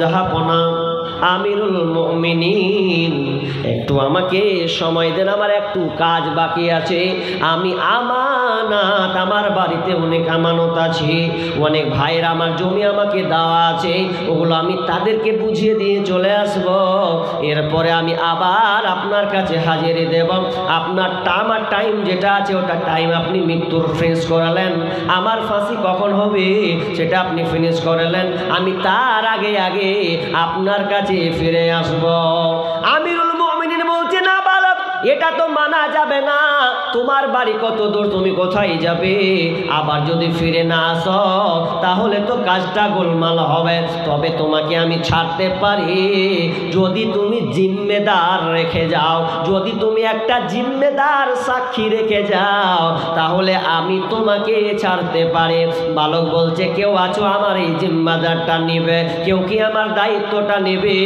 জাহাপনা আমিরুল মুমিনিন, একটু আমাকে সময় দেন, আমার একটু কাজ বাকি আছে, আমি আমানত, আমার বাড়িতে অনেক আমানত আছে, অনেক ভাইয়ের আমার জমি আমাকে দেওয়া আছে, ওগুলো আমি তাদেরকে বুঝিয়ে দিয়ে চলে আসব, এরপরে আমি আবার আপনার কাছে হাজিরে দেব। আপনার আমার টাইম যেটা আছে ওটা টাইম আপনি মৃত্যুর ফিনিশ করালেন, আমার ফাঁসি কখন হবে সেটা আপনি ফিনিশ করালেন, আমি তার আগে আগে আপনার কাছে ফিরে আসব। আমিরুল মুমিনিন বলছে, না বালক, এটা তো মানা যাবে না, তোমার বাড়ি কত দূর, তুমি কোথায় যাবে, আবার যদি ফিরে না আসো তাহলে তো কাজটা গোলমাল হবে, তবে তোমাকে আমি ছাড়তে পারি যদি তুমি জিম্মেদার রেখে যাও, যদি তুমি একটা জিম্মেদার সাক্ষী রেখে যাও তাহলে আমি তোমাকে ছাড়তে পারি। বালক বলছে, কেউ আছো আমার এই জিম্মেদারটা নেবে, কেউ কি আমার দায়িত্বটা নেবে,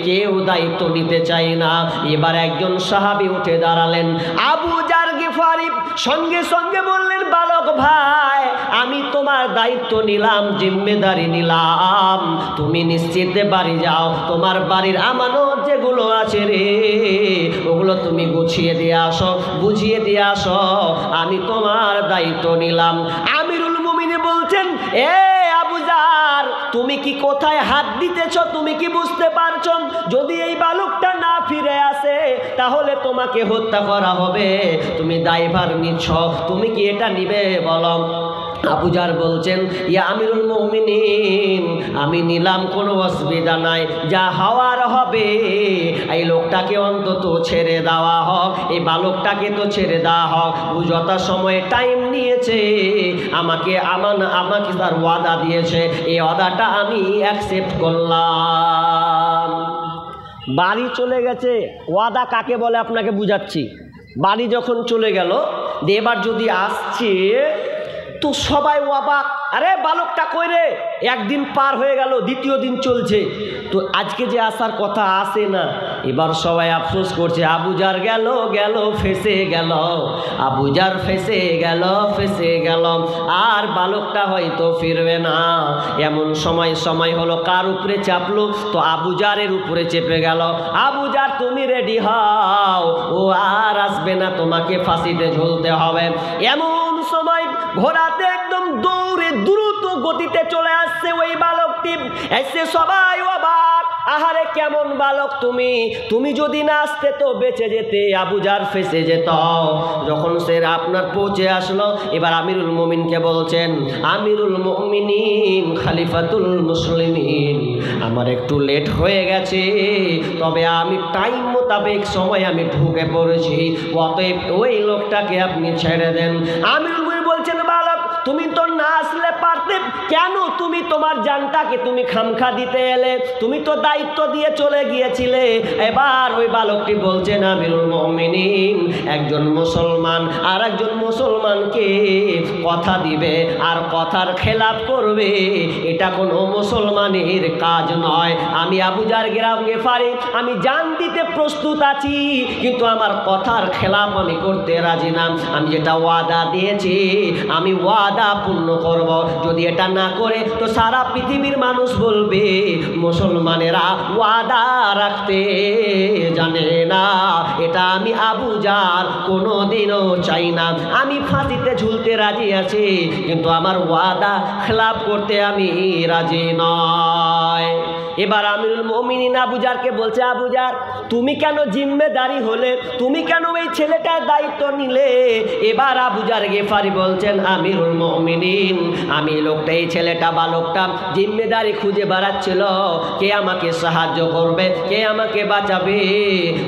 কেউ দায়িত্ব নিতে চাই না। এবার একজন সাহাবী উঠে দাঁড়ালেন, আবু জার গিফারি, সঙ্গে সঙ্গে বললেন, বালক ভাই, আমি তোমার দায়িত্ব নিলাম, জিম্মেদারি নিলাম, তুমি নিশ্চিন্তে বাড়ি যাও, তোমার বাড়ির আমানত যেগুলো আছে রে ওগুলো তুমি গুছিয়ে দিয়ে আসো, বুঝিয়ে দিয়ে আসো, আমি তোমার দায়িত্ব নিলাম। আমিরুল মুমিনিন বলছেন, এ আবু জার, তুমি কি কোথায় হাত দিতেছ, তুমি কি বুঝতে পারছো, যদি এই বালকটা না ফিরে আসে তাহলে তোমাকে হত্যা করা হবে, তুমি দায়ভার নিচ্ছ, তুমি কি এটা নিবে বলো? আবু জাহল বলছেন, ইয়া আমিরুল মুমিনিন, আমি নিলাম, কোনো অসুবিধা নাই, যা হওয়ার হবে। এই লোকটাকে অন্তত ছেড়ে দেওয়া হোক, এই বালকটাকে তো ছেড়ে দেওয়া হোক। ও যত সময় টাইম নিয়েছে, আমাকে তার ওয়াদা দিয়েছে, এই ওয়াদাটা আমি অ্যাকসেপ্ট করলাম। বাড়ি চলে গেছে। ওয়াদা কাকে বলে আপনাকে বুঝাচ্ছি। বাড়ি যখন চলে গেল, এবার যদি আসছে তো সবাই অবাক, আরে বালকটা কই রে? একদিন পার হয়ে গেল, দ্বিতীয় দিন চলছে, তো আজকে যে আসার কথা আসে না। এবার সবাই আফসোস করছে, আবু জাহল গেল ফেসে গেল, আবু জাহল ফেসে গেল, আর বালকটা হয়তো ফিরবে না। এমন সময় হলো, কার উপরে চাপলো? তো আবু জাহলের উপরে চেপে গেল। আবু জাহল তুমি রেডি হও, ও আর আসবে না, তোমাকে ফাঁসিতে ঝুলতে হবে। এমন সময় ঘোড়াতে একদম দৌড়ে দ্রুত গতিতে চলে আসছে ওই বালকটি। এসে সবাই অবাক, আহারে কেমন বালক তুমি যদি না আসতে তো বেঁচে যেতে, আবু জাহল ফেসে যেত। যখন সে আপনার পৌঁছে আসলো, এবার আমিরুল মুমিনকে বলছেন, আমিরুল মুমিনিন খলিফাতুল মুসলিমিন, আমার একটু লেট হয়ে গেছে, তবে আমি টাইম মোতাবেক সময় আমি ঢুকে পড়েছি, অতএব ওই লোকটাকে আপনি ছেড়ে দেন। আমিরুল মুমিন বলছেন, বালক তুমি তো না আসলে পারতে, কেন তুমি তোমার জানটাকে তুমি খামখা দিতে এলে? তুমি তো দায়িত্ব দিয়ে চলে গিয়েছিলে। এবার ওই বালকটি বলছেন, আমিরুল মুমিনিন, একজন মুসলমান আর একজন মুসলমানকে কথা দিবে আর কথার খেলাপ করবে, এটা কোনো মুসলমানের কাজ নয়। আমি আবু জাহল গেফারি, আমি জান দিতে প্রস্তুত আছি, কিন্তু আমার কথার খেলাপ আমি করতে রাজি না। আমি যেটা ওয়াদা দিয়েছি, আমি ওয়াদা পূর্ণ করব। যদি এটা না করে তো সারা পৃথিবীর মানুষ বলবে মুসলমানেরা ওয়াদা রাখতে জানে না। এটা আমি আবু জাহল কোনোদিনও চাই না। আমি ফাঁসিতে ঝুলতে রাজি আছি, কিন্তু আমার ওয়াদা খেলাপ করতে আমি রাজি নয়। এবার আমিরুল মুমিনিন আবু জাহলকে বলছে, আবু জাহল তুমি কেন জিম্মেদারি হলে? তুমি কেন এই ছেলেটার দায়িত্ব নিলে? এবার আবু জাহল গেফারি বলছেন, আমিরুল মুমিনিন, আমি লোকটা, এই ছেলেটা বালকটা জিম্মেদারি খুঁজে বেড়াচ্ছিল, কে আমাকে সাহায্য করবে, কে আমাকে বাঁচাবে।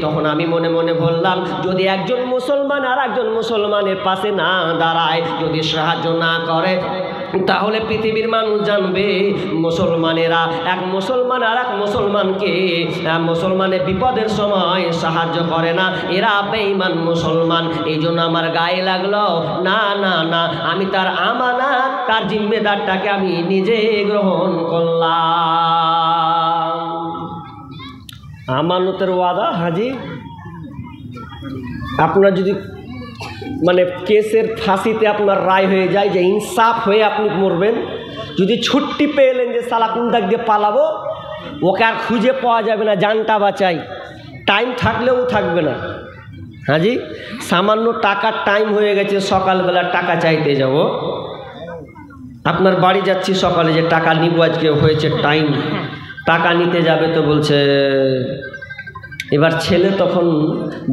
তখন আমি মনে মনে বললাম, যদি একজন মুসলমান আর একজন মুসলমানের পাশে না দাঁড়ায়, যদি সাহায্য না করে, তাহলে পৃথিবীর মানুষ জানবে মুসলমানেরা এক মুসলমান আর এক মুসলমানকে মুসলমানের বিপদের সময় সাহায্য করে না, এরা বেঈমান মুসলমান। এই জন্য আমার গায়ে লাগলো, না না না, আমি তার আমানত, তার জিম্মেদারটাকে আমি নিজে গ্রহণ করলাম। আমানতের ওয়াদা হাজি। আপনার যদি মানে কেসের ফাঁসিতে আপনার রায় হয়ে যায় যে ইনসাফ হয়ে আপনি মরবেন, যদি ছুট্টি পেলেন যে সালা কোন দাগ দিয়ে পালাবো, ওকে আর খুঁজে পাওয়া যাবে না, জানটা বাঁচাই, টাইম থাকলেও থাকবে না। হাজি সামান্য টাকার টাইম হয়ে গেছে, সকালবেলা টাকা চাইতে যাব, আপনার বাড়ি যাচ্ছি সকালে যে টাকা নিব, আজকে হয়েছে টাইম, টাকা নিতে যাবে তো বলছে, এবার ছেলে তখন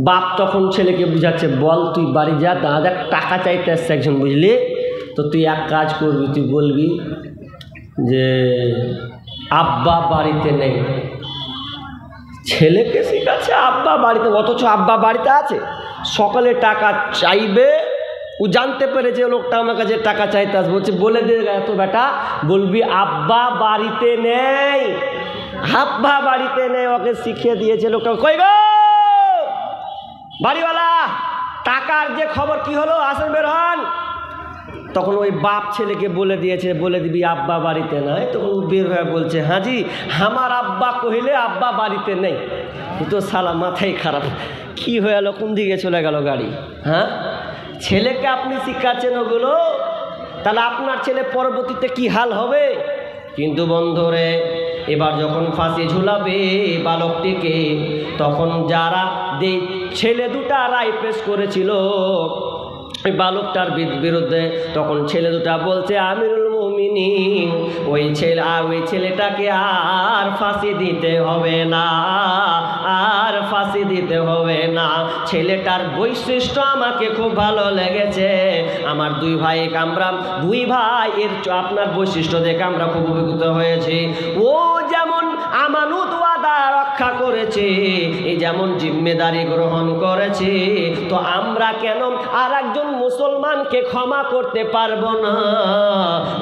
বাপ তখন ছেলেকে বুঝাচ্ছে, বল তুই বাড়ি যা, দাদা টাকা চাইতে আসছে একজন, বুঝলি তো তুই এক কাজ করবি, তুই বলবি যে আব্বা বাড়িতে নেই। ছেলেকে শিখাচ্ছে আব্বা বাড়িতে, অথচ আব্বা বাড়িতে আছে। সকালে টাকা চাইবে, ও জানতে পেরেছে লোকটা আমার কাছে টাকা চাইতে আসবে, বলছে বলে দে তো বেটা, বলবি আব্বা বাড়িতে নেই, আব্বা বাড়িতে নেই। ওকে শিখিয়ে দিয়েছে লোকটা, কই গো বাড়িওয়ালা, টাকার যে খবর কি হলো, আসেন বের হন। তখন ওই বাপ ছেলেকে বলে দিয়েছে, বলে দিবি আব্বা বাড়িতে নাই। তখন বের হয়ে বলছে, হাজি আমার আব্বা কহিলে আব্বা বাড়িতে নেই। তো সালা মাথায় খারাপ, কি হয়ে গেল, কোন দিকে চলে গেল গাড়ি? হ্যাঁ, ছেলেকে আপনি শিখাচ্ছেন ওগুলো, তাহলে আপনার ছেলে পরবর্তীতে কি হাল হবে? কিন্তু বন্ধুরে, এবার যখন ফাঁসি ঝুলাবে বালকটিকে, তখন যারা ছেলে দুটা রায় পেশ করেছিল, ওই বালকটার বিরুদ্ধে। তখন ছেলে দুটা বলছে, আমিরুল মুমিনিন, ওই ছেলেটাকে আর ফাঁসি দিতে হবে না, আর ফাঁসি দিতে হবে না। ছেলেটার বৈশিষ্ট্য আমাকে খুব ভালো লেগেছে। আমার আমরা দুই ভাই এর আপনার বৈশিষ্ট্য দেখে আমরা খুব অভিভূত হয়েছি। ও যেমন আমানত ওয়াদা রক্ষা করেছে, এই যেমন জিম্মেদারি গ্রহণ করেছে, তো আমরা কেন আর একজন মুসলমানকে ক্ষমা করতে পারবো না?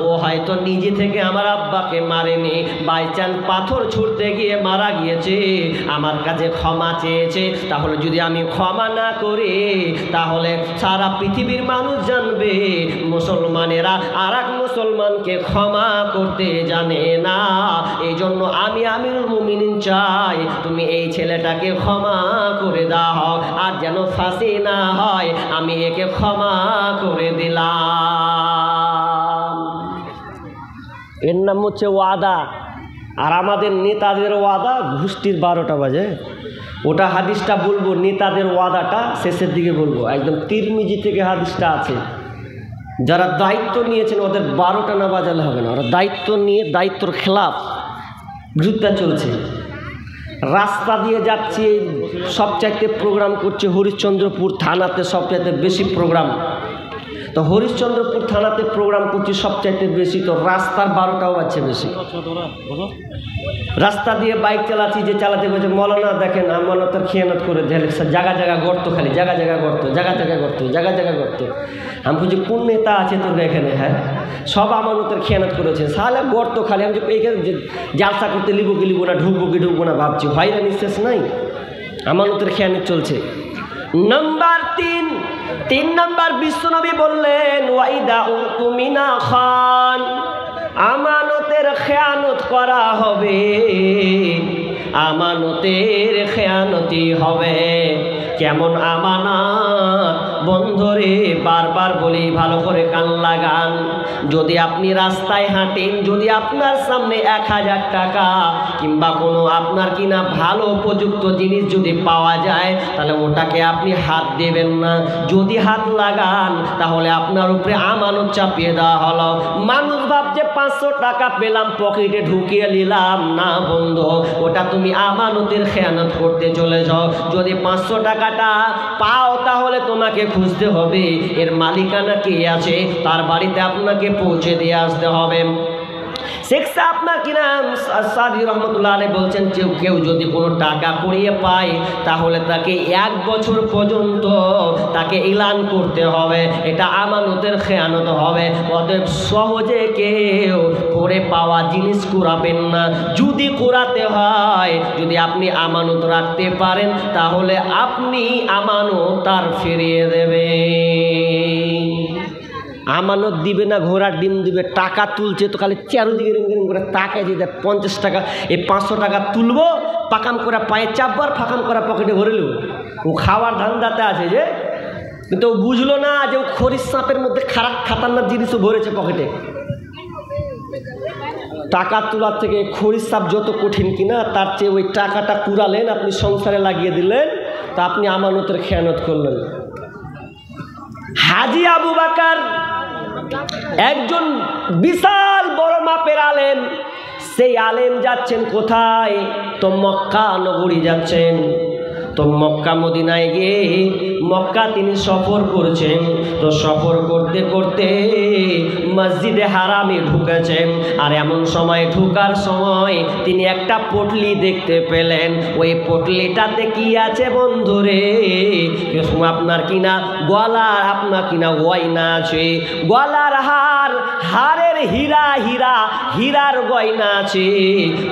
ও হয়তো নিজে থেকে আমার আব্বাকে মারেনি, বাই চান্স পাথর ছুটতে গিয়ে মারা গিয়েছে, আমার কাছে ক্ষমা চেয়েছে। তাহলে যদি আমি ক্ষমা না করি, তাহলে সারা পৃথিবীর মানুষ জানবে মুসলমানেরা আর এক মুসলমানকে ক্ষমা করতে জানে না। এই জন্য আমি আমিরুল মুমিনিন চাই তুমি এই ছেলেটাকে ক্ষমা করে দাও, আর যেন ফাঁসি না হয়, আমি একে ক্ষমা করে দিলাম। এর নাম হচ্ছে ওয়াদা। আর আমাদের নেতাদের ওয়াদা ঘুষ্টির 12টা বাজে। ওটা হাদিসটা বলবো, নেতাদের ওয়াদাটা শেষের দিকে বলবো। একদম তিরমিজি থেকে হাদিসটা আছে। যারা দায়িত্ব নিয়েছেন ওদের 12টা না বাজালে হবে না। ওরা দায়িত্ব নিয়ে দায়িত্বর খেলাফ বিরুদ্ধে চলছে। রাস্তা দিয়ে যাচ্ছি, সবচাইতে প্রোগ্রাম করছে হরিশ্চন্দ্রপুর থানাতে, সবচাইতে বেশি প্রোগ্রাম। তো হরিশ্চন্দ্রপুর থানাতে প্রোগ্রাম করছি সবচাইতে বেশি, তো রাস্তার 12টাও বাজছে বেশি। রাস্তা দিয়ে বাইক চালাচ্ছি, যে চালাতে বলছে, মৌলানা দেখেন আমানতের খেয়ানত করে জায়গা জায়গা গর্ত, খালি জায়গা জায়গা গর্ত, জায়গা জায়গা গর্ত, জায়গা জায়গা গর্ত। আমি বলছি কোন নেতা আছে তোর এখানে? হ্যাঁ, সব আমানতের খেয়ানত করেছে, সালে গর্ত খালি। আমি এইখানে জালসা করতে লিবো কি লিবো না, ঢুকবো কি ঢুকবো না ভাবছি, ভাইরা নিঃশেষ নাই, আমানতের খেয়ানত চলছে। নাম্বার 3 নাম্বার বিশ্বনবী বললেন, ওয়াইদা উতুমিনা খান, আমানতের খেয়ানত করা হবে, আমানতের খেয়ানতি হবে। কেমন আমানত বন্ধুরে, বারবার বলি ভালো করে কান লাগান। যদি আপনি রাস্তায় হাঁটেন, যদি আপনার সামনে 1000 টাকা কিংবা কোনো আপনার কিনা ভালো উপযুক্ত জিনিস যদি পাওয়া যায়, তাহলে ওটাকে আপনি হাত দেবেন না। যদি হাত লাগান, তাহলে আপনার উপরে আমানত চাপিয়ে দেওয়া হলো। মানুষ ভাবছে 500 টাকা পেলাম পকেটে ঢুকিয়ে নিলাম, না বন্ধু, ওটা তুমি আমানতের খেয়ানত করতে চলে যাও। যদি 500 টাকাটা পাও, তাহলে তোমাকে খুঁজতে হবে এর মালিকানা কে আছে, তার বাড়িতে আপনাকে পৌঁছে দিয়ে আসতে হবে। শেখ আপনার কিনা সাদি রহমতুল্লাহ আলাইহি বলছেন, কেউ যদি কোনো টাকা কুড়িয়ে পায়, তাহলে তাকে 1 বছর পর্যন্ত তাকে এলান করতে হবে, এটা আমানতের খেয়ানত হবে। অতএব সহজে কেউ পড়ে পাওয়া জিনিস কুড়াবেন না। যদি কুড়াতে হয়, যদি আপনি আমানত রাখতে পারেন, তাহলে আপনি আমানত তার ফিরিয়ে দেবেন। আমানত দিবে না, ঘোড়ার ডিম দিবে। টাকা তুলছে তো খালি চারদিকে রিং করে তাকায় দিয়ে 50 টাকা, এই 500 টাকা তুলবো, পাকাম করে পায়ে চাপবার, ফাঁকাম করা পকেটে ভরে নেব। ও খাওয়ার ধান্দাতে আছে যে, কিন্তু ও বুঝলো না যে ও খরিস সাপের মধ্যে খারাপ খাতারনাক জিনিসও ভরেছে পকেটে। টাকা তোলার থেকে খরিস সাপ যত কঠিন কিনা, তার চেয়ে ওই টাকাটা কুড়ালেন, আপনি সংসারে লাগিয়ে দিলেন, তা আপনি আমানতের খেয়ানত করলেন। হাজী আবু বকর একজন বিশাল বড় মাপের আলেম। সেই আলেম যাচ্ছেন কোথায়? তো মক্কা নগরী যাচ্ছেন। তো মক্কা মদিনায় গিয়ে মক্কা তিনি সফর করছেন। তো সফর করতে করতে মসজিদে হারামে ঢুকেছেন। আর এমন সময় ঢুকার সময় তিনি একটা পটলি দেখতে পেলেন। ওই পটলিটাতে কি আছে বন্ধুরে? আপনার কিনা গলার, আপনার কিনা গয়না আছে, গলার হার, হারের হীরার গয়না আছে,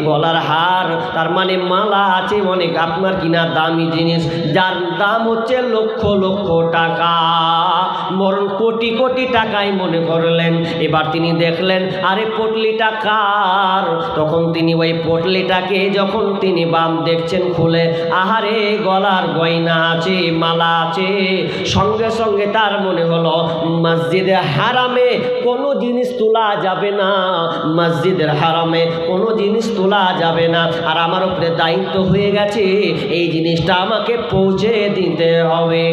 গলার হার, তার মানে মালা আছে অনেক আপনার কিনা দামি জিনিস, যার দাম হচ্ছে লক্ষ লক্ষ টাকা, বরং কোটি কোটি টাকায় মনে করলেন। এবার তিনি দেখলেন আরে পটলিটা কার? তখন তিনি ওই পটলিটাকে যখন তিনি বাম দেখছেন খুলে, আহারে গলার গয়না আছে, মালা আছে। সঙ্গে সঙ্গে তার মনে হলো মসজিদে হারামে কোনো জিনিস তোলা যাবে না, মসজিদের হারামে কোনো জিনিস তোলা যাবে না। আর আমার উপরে দায়িত্ব হয়ে গেছে, এই জিনিসটা আমাকে পৌঁছে দিতে হবে।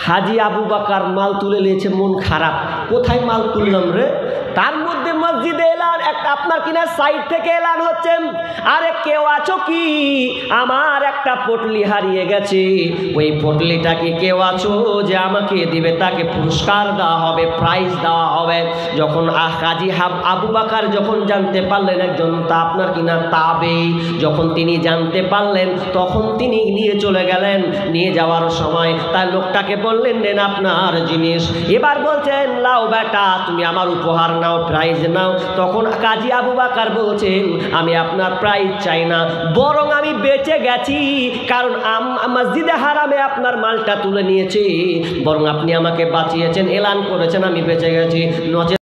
হাজি আবু বাকার মাল তুলে নিয়েছে, মন খারাপ, কোথায় মাল তুললাম রে। তার মধ্যে মসজিদে এলান, একটা আপনার কিনা সাইড থেকে এলান হচ্ছে, আরে কেউ আছো কি, আমার একটা পটলি হারিয়ে গেছে, ওই পটলিটা কি কেউ আছো যে আমাকে দিবে, তাকে পুরস্কার দেওয়া হবে, প্রাইজ দেওয়া হবে। যখন হাজি আবু বাকার যখন জানতে পারলেন একজন তা আপনার কিনা তাবেঈ, যখন তিনি জানতে পারলেন তখন তিনি নিয়ে চলে গেলেন। নিয়ে যাওয়ার সময় তার লোকটাকে বললেন, নেন আপনার জিনিস। এবার বলছেন, লাও বেটা তুমি আমার উপহার নাও, প্রাইজ নাও। তখন কাজী আবু বাকার বলছেন, আমি আপনার প্রাইজ চাই না, বরং আমি বেঁচে গেছি, কারণ মসজিদে হারামে আপনার মালটা তুলে নিয়েছি, বরং আপনি আমাকে বাঁচিয়েছেন, এলান করেছেন, আমি বেঁচে গেছি।